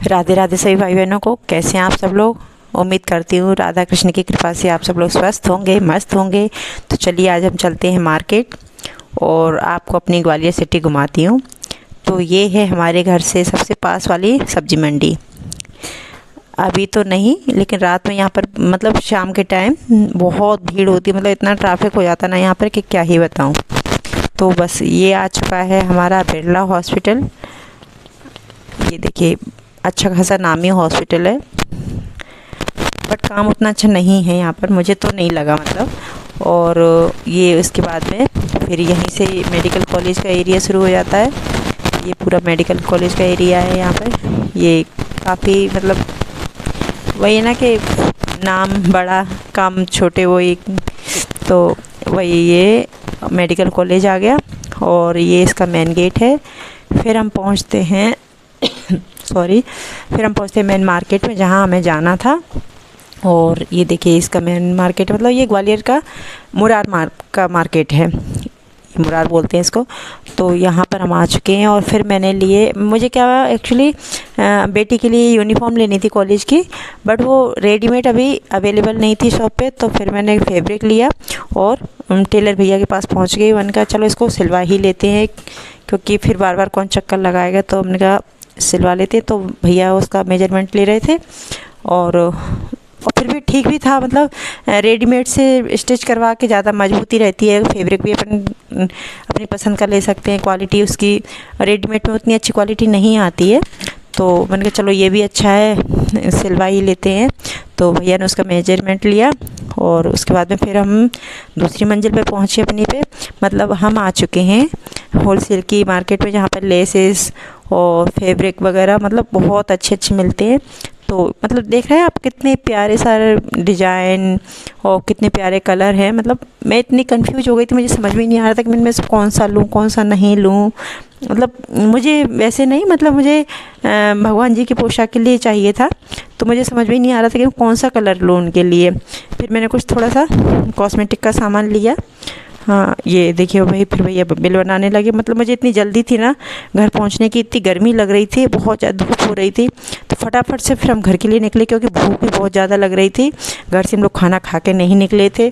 राधे राधे सभी भाई बहनों को। कैसे हैं आप सब लोग। उम्मीद करती हूँ राधा कृष्ण की कृपा से आप सब लोग स्वस्थ होंगे, मस्त होंगे। तो चलिए आज हम चलते हैं मार्केट और आपको अपनी ग्वालियर सिटी घुमाती हूँ। तो ये है हमारे घर से सबसे पास वाली सब्जी मंडी। अभी तो नहीं, लेकिन रात में यहाँ पर मतलब शाम के टाइम बहुत भीड़ होती है, मतलब इतना ट्रैफिक हो जाता है ना यहाँ पर कि क्या ही बताऊँ। तो बस ये आ चुका है हमारा बिरला हॉस्पिटल। ये देखिए अच्छा खासा नामी हॉस्पिटल है, बट काम उतना अच्छा नहीं है यहाँ पर, मुझे तो नहीं लगा मतलब। और ये उसके बाद में फिर यहीं से मेडिकल कॉलेज का एरिया शुरू हो जाता है। ये पूरा मेडिकल कॉलेज का एरिया है यहाँ पर। ये काफ़ी मतलब वही है ना कि नाम बड़ा काम छोटे, वही तो वही ये मेडिकल कॉलेज आ गया और ये इसका मेन गेट है। फिर हम पहुँचते हैं फिर हम पहुँचते हैं मेन मार्केट में जहाँ हमें जाना था। और ये देखिए इसका मेन मार्केट मतलब ये ग्वालियर का का मार्केट है, मुरार बोलते हैं इसको। तो यहाँ पर हम आ चुके हैं और फिर मैंने मुझे क्या एक्चुअली बेटी के लिए यूनिफॉर्म लेनी थी कॉलेज की, बट वो रेडीमेड अभी अवेलेबल नहीं थी शॉप पे। तो फिर मैंने फैब्रिक लिया और टेलर भैया के पास पहुँच गई। मैंने कहा चलो इसको सिलवा ही लेते हैं, क्योंकि फिर बार बार कौन चक्कर लगाएगा। तो हमने कहा सिलवा लेते। तो भैया उसका मेजरमेंट ले रहे थे और फिर भी ठीक भी था, मतलब रेडीमेड से स्टिच करवा के ज़्यादा मजबूती रहती है। फैब्रिक भी अपनी पसंद का ले सकते हैं, क्वालिटी उसकी रेडीमेड में उतनी अच्छी क्वालिटी नहीं आती है। तो मैंने कहा चलो ये भी अच्छा है, सिलवा ही लेते हैं। तो भैया ने उसका मेजरमेंट लिया और उसके बाद में फिर हम दूसरी मंजिल पे पहुँचे अपनी पे। मतलब हम आ चुके हैं होलसेल की मार्केट में, जहाँ पर लेसेस और फैब्रिक वगैरह मतलब बहुत अच्छे अच्छे मिलते हैं। तो मतलब देख रहे हैं आप कितने प्यारे सारे डिज़ाइन और कितने प्यारे कलर हैं। मतलब मैं इतनी कंफ्यूज हो गई थी, मुझे समझ में नहीं आ रहा था कि मैं से कौन सा लूँ कौन सा नहीं लूँ। मतलब मुझे वैसे नहीं, मतलब मुझे भगवान जी की पोशाक के लिए चाहिए था। तो मुझे समझ में नहीं आ रहा था कि कौन सा कलर लूँ उनके लिए। फिर मैंने कुछ थोड़ा सा कॉस्मेटिक का सामान लिया। हाँ ये देखिए भाई, फिर भैया बिल बनाने लगे। मतलब मुझे इतनी जल्दी थी ना घर पहुंचने की, इतनी गर्मी लग रही थी, बहुत ज़्यादा धूप हो रही थी। तो फटाफट से फिर हम घर के लिए निकले, क्योंकि भूख भी बहुत ज़्यादा लग रही थी। घर से हम लोग खाना खा के नहीं निकले थे,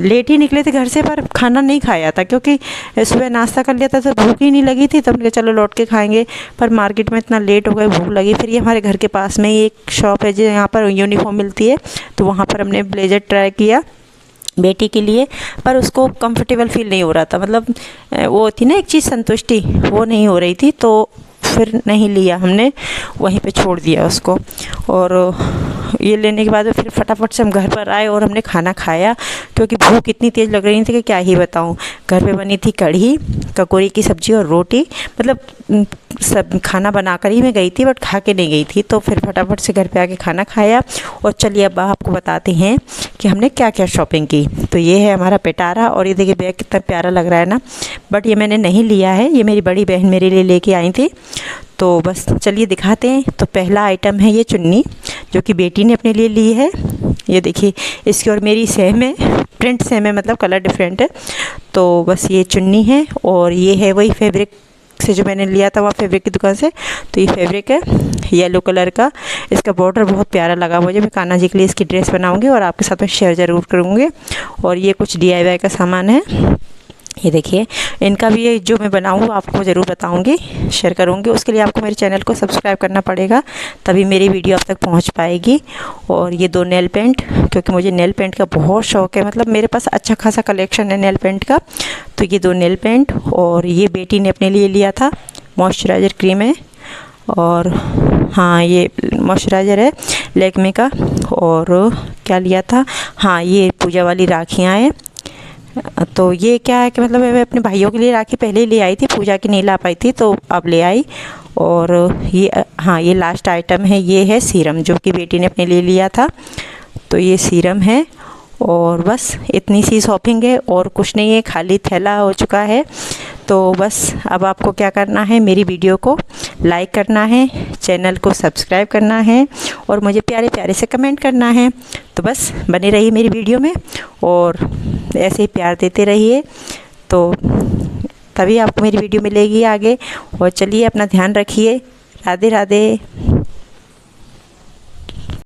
लेट ही निकले थे घर से, पर खाना नहीं खाया था क्योंकि सुबह नाश्ता कर लिया था तो भूख ही नहीं लगी थी। तो हमने कहा चलो लौट के खाएँगे, पर मार्केट में इतना लेट हो गए, भूख लगी। फिर ये हमारे घर के पास में ही एक शॉप है जो यहाँ पर यूनिफॉर्म मिलती है। तो वहाँ पर हमने ब्लेज़र ट्राई किया बेटी के लिए, पर उसको कंफर्टेबल फील नहीं हो रहा था। मतलब वो थी ना एक चीज़ संतुष्टि, वो नहीं हो रही थी। तो फिर नहीं लिया हमने, वहीं पे छोड़ दिया उसको। और ये लेने के बाद फिर फटाफट से हम घर पर आए और हमने खाना खाया, क्योंकि भूख इतनी तेज़ लग रही थी कि क्या ही बताऊं। घर पे बनी थी कढ़ी, ककौरी की सब्ज़ी और रोटी। मतलब सब खाना बना कर ही मैं गई थी, बट खा के नहीं गई थी। तो फिर फटाफट से घर पे आके खाना खाया। और चलिए अब आपको बताते हैं कि हमने क्या क्या शॉपिंग की। तो ये है हमारा पिटारा, और ये देखिए बैग कितना प्यारा लग रहा है ना, बट ये मैंने नहीं लिया है, ये मेरी बड़ी बहन मेरे लिए लेके आई थी। तो बस चलिए दिखाते हैं। तो पहला आइटम है ये चुन्नी, जो कि बेटी ने अपने लिए ली है। ये देखिए इसकी और मेरी सेम है, प्रिंट सेम है, मतलब कलर डिफरेंट है। तो बस ये चुन्नी है, और ये है वही फैब्रिक से जो मैंने लिया था वहाँ फैब्रिक की दुकान से। तो ये फैब्रिक है येलो कलर का, इसका बॉर्डर बहुत प्यारा लगा मुझे। मैं कान्हा जी के लिए इसकी ड्रेस बनाऊंगी और आपके साथ में शेयर ज़रूर करूँगी। और ये कुछ DIY का सामान है, ये देखिए। इनका भी ये जो मैं बनाऊँ आपको ज़रूर बताऊंगी, शेयर करूंगी। उसके लिए आपको मेरे चैनल को सब्सक्राइब करना पड़ेगा, तभी मेरी वीडियो आप तक पहुंच पाएगी। और ये 2 नेल पेंट, क्योंकि मुझे नेल पेंट का बहुत शौक़ है, मतलब मेरे पास अच्छा खासा कलेक्शन है नेल पेंट का। तो ये 2 नेल पेंट, और ये बेटी ने अपने लिए लिया था मॉइस्चराइज़र क्रीम है। और हाँ ये मॉइस्चराइज़र है लैक्मे का। और क्या लिया था, हाँ ये पूजा वाली राखियाँ हैं। तो ये क्या है कि मतलब मैं अपने भाइयों के लिए राखी पहले ही ले आई थी, पूजा की नहीं ला पाई थी तो अब ले आई। और ये हाँ ये लास्ट आइटम है, ये है सीरम, जो कि बेटी ने अपने लिए लिया था। तो ये सीरम है, और बस इतनी सी शॉपिंग है और कुछ नहीं है, खाली थैला हो चुका है। तो बस अब आपको क्या करना है, मेरी वीडियो को लाइक करना है, चैनल को सब्सक्राइब करना है, और मुझे प्यारे प्यारे से कमेंट करना है। तो बस बने रहिए मेरी वीडियो में और ऐसे ही प्यार देते रहिए, तो तभी आपको मेरी वीडियो मिलेगी आगे। और चलिए अपना ध्यान रखिए। राधे राधे।